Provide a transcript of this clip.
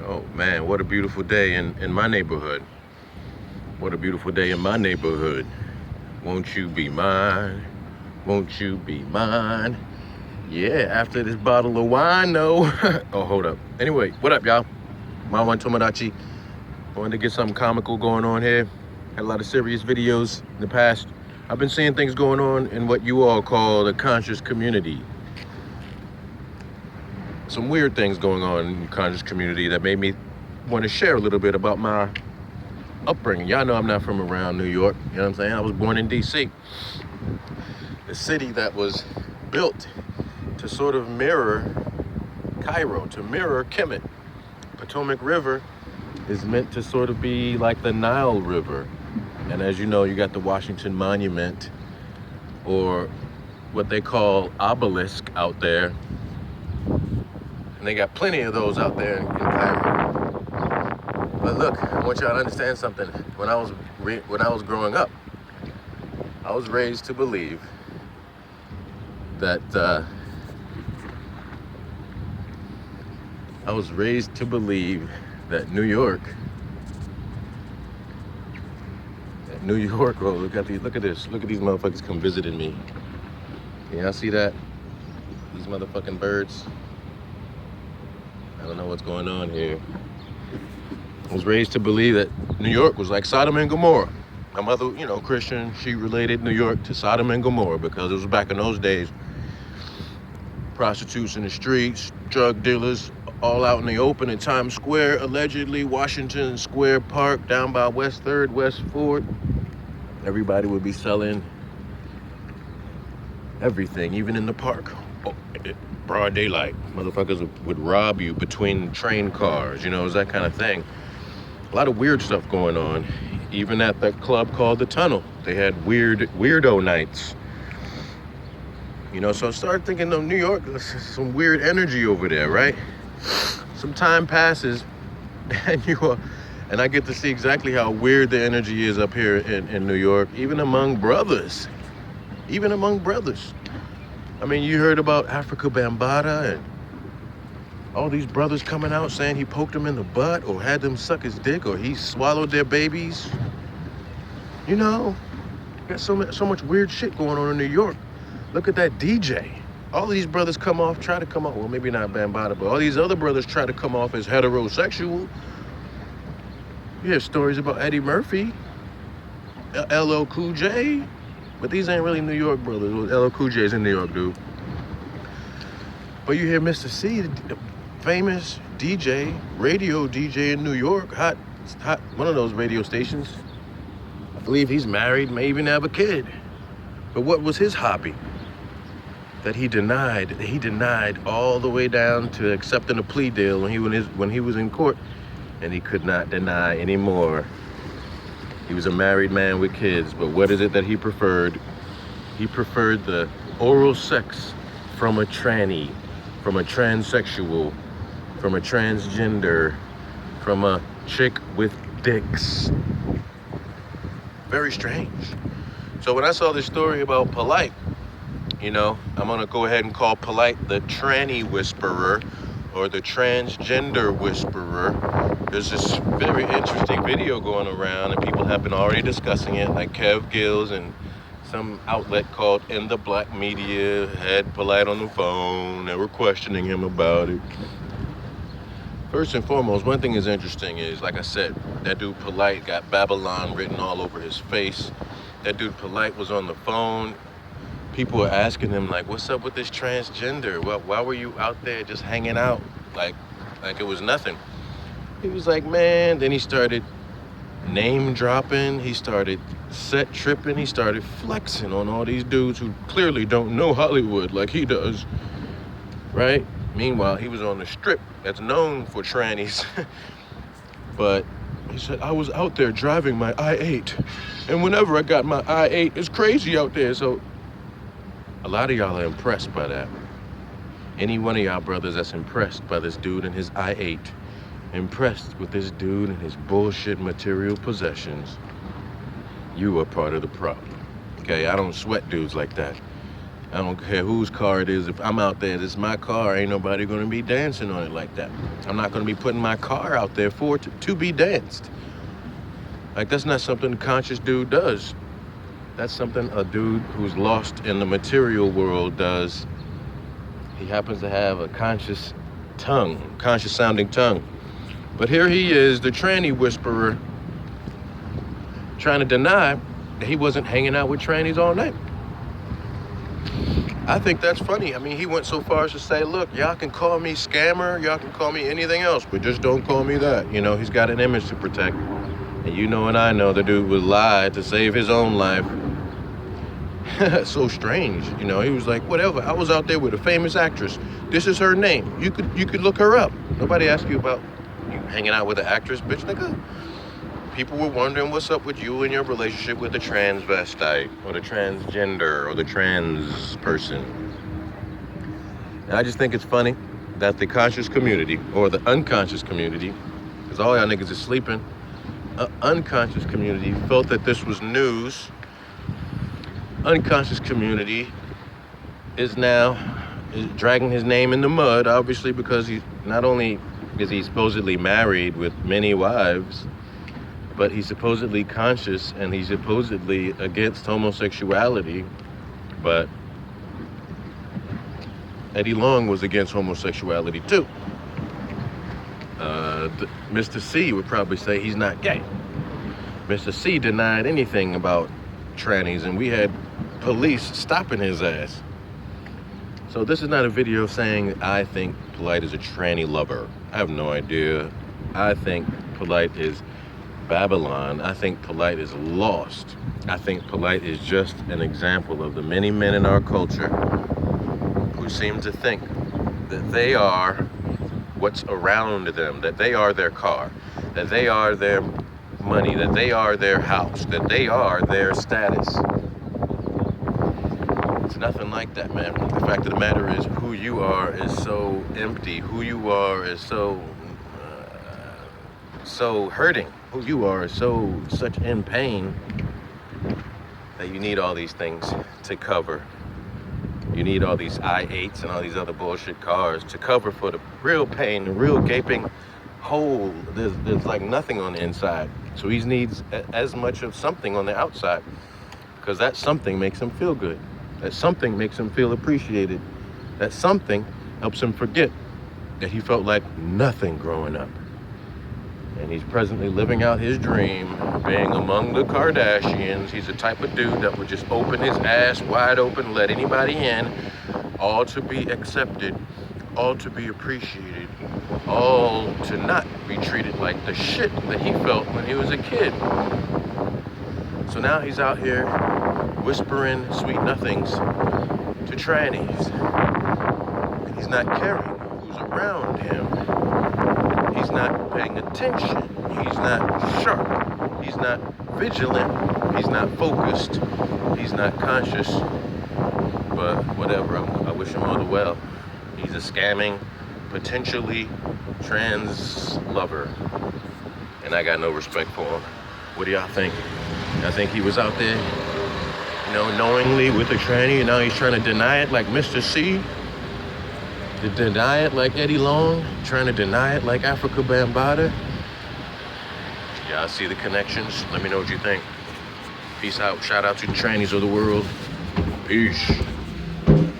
Oh man, what a beautiful day in my neighborhood. What a beautiful day in my neighborhood. Won't you be mine? Won't you be mine? Yeah, after this bottle of wine, no. Oh, hold up. Anyway, what up, y'all? Mawan Tomodachi. Wanted to get something comical going on here. Had a lot of serious videos in the past. I've been seeing things going on in what you all call the conscious community. Some weird things going on in the conscious community that made me want to share a little bit about my upbringing. Y'all know I'm not from around New York. You know what I'm saying? I was born in D.C., the city that was built to sort of mirror Cairo, to mirror Kemet. Potomac River is meant to sort of be like the Nile River. And as you know, you got the Washington Monument, or what they call obelisk out there. And they got plenty of those out there in Cairo. But look, I want y'all to understand something. When I was growing up, I was raised to believe that New York. Oh, look at this. Look at these motherfuckers come visiting me. Can y'all see that? These motherfucking birds. I don't know what's going on here. I was raised to believe that New York was like Sodom and Gomorrah. My mother, Christian, she related New York to Sodom and Gomorrah because it was back in those days. Prostitutes in the streets, drug dealers, all out in the open in Times Square, allegedly Washington Square Park, down by West 3rd, West 4th. Everybody would be selling everything, even in the park. Broad daylight. Motherfuckers would rob you between train cars, it was that kind of thing. A lot of weird stuff going on. Even at that club called The Tunnel, they had weirdo nights. So I started thinking of New York, there's some weird energy over there, right? Some time passes, and I get to see exactly how weird the energy is up here in New York, even among brothers. I mean, you heard about Africa Bambaataa and all these brothers coming out saying he poked them in the butt or had them suck his dick or he swallowed their babies. Got so much weird shit going on in New York. Look at that DJ. All these brothers try to come off, well, maybe not Bambaataa, but all these other brothers try to come off as heterosexual. You hear stories about Eddie Murphy, LL Cool J, but these ain't really New York brothers. LL Cool J's in New York, dude. But you hear Mr. C, the famous DJ, radio DJ in New York, hot, one of those radio stations. I believe he's married, may even have a kid. But what was his hobby? That he denied all the way down to accepting a plea deal when he was in court, and he could not deny anymore. He was a married man with kids, but what is it that he preferred? He preferred the oral sex from a tranny, from a transsexual, from a transgender, from a chick with dicks. Very strange. So when I saw this story about Polight, I'm gonna go ahead and call Polight the tranny whisperer or the transgender whisperer. There's this very interesting video going around and people have been already discussing it, like Kev Gills and some outlet called In the Black Media had Polight on the phone. They were questioning him about it. First and foremost, one thing is interesting is, like I said, that dude Polight got Babylon written all over his face. That dude Polight was on the phone. People were asking him, like, what's up with this transgender? Why were you out there just hanging out like it was nothing? He was like, man. Then he started name dropping. He started set tripping. He started flexing on all these dudes who clearly don't know Hollywood like he does, right? Meanwhile, he was on the strip that's known for trannies. But he said, I was out there driving my i8. And whenever I got my i8, it's crazy out there. So a lot of y'all are impressed by that. Any one of y'all brothers that's impressed by this dude and his i8, impressed with this dude and his bullshit material possessions, you are part of the problem. Okay, I don't sweat dudes like that. I don't care whose car it is. If I'm out there, this is my car. Ain't nobody gonna be dancing on it like that. I'm not gonna be putting my car out there for it to be danced. Like, that's not something a conscious dude does. That's something a dude who's lost in the material world does. He happens to have a conscious sounding tongue. But here he is, the tranny whisperer, trying to deny that he wasn't hanging out with trannies all night. I think that's funny. I mean, he went so far as to say, look, y'all can call me scammer, y'all can call me anything else, but just don't call me that. You know, he's got an image to protect. And you know and I know the dude would lie to save his own life. So strange, you know. He was like, whatever, I was out there with a famous actress. This is her name. You could look her up. Nobody asked you about you hanging out with an actress, bitch, nigga. People were wondering what's up with you and your relationship with the transvestite or the transgender or the trans person. And I just think it's funny that the conscious community or the unconscious community, because all y'all niggas is sleeping, unconscious community felt that this was news. Unconscious community is dragging his name in the mud, obviously, because he not only is he supposedly married with many wives, but he's supposedly conscious and he's supposedly against homosexuality. But Eddie Long was against homosexuality too. Mr. C would probably say he's not gay. Mr. C denied anything about trannies, and we had police stopping his ass. So this is not a video saying I think Polight is a tranny lover. I have no idea. I think Polight is Babylon. I think Polight is lost. I think Polight is just an example of the many men in our culture who seem to think that they are what's around them, that they are their car, that they are their money, that they are their house, that they are their status. It's nothing like that, man. The fact of the matter is, who you are is so empty. Who you are is so hurting. Who you are is such in pain that you need all these things to cover. You need all these I-8s and all these other bullshit cars to cover for the real pain, the real gaping hole. There's like nothing on the inside. So he needs as much of something on the outside, because that something makes him feel good. That something makes him feel appreciated. That something helps him forget that he felt like nothing growing up. And he's presently living out his dream, being among the Kardashians. He's the type of dude that would just open his ass wide open, let anybody in, all to be accepted, all to be appreciated, all to not be treated like the shit that he felt when he was a kid. So now he's out here whispering sweet nothings to trannies. And he's not caring who's around him. He's not paying attention. He's not sharp. He's not vigilant. He's not focused. He's not conscious. But whatever, I wish him all the well. He's a scamming, potentially trans lover. And I got no respect for him. What do y'all think? I think he was out there, knowingly with a tranny, and now he's trying to deny it like Mr. C. To deny it like Eddie Long, trying to deny it like Africa Bambaataa. Y'all see the connections? Let me know what you think. Peace out. Shout out to the trannies of the world. Peace.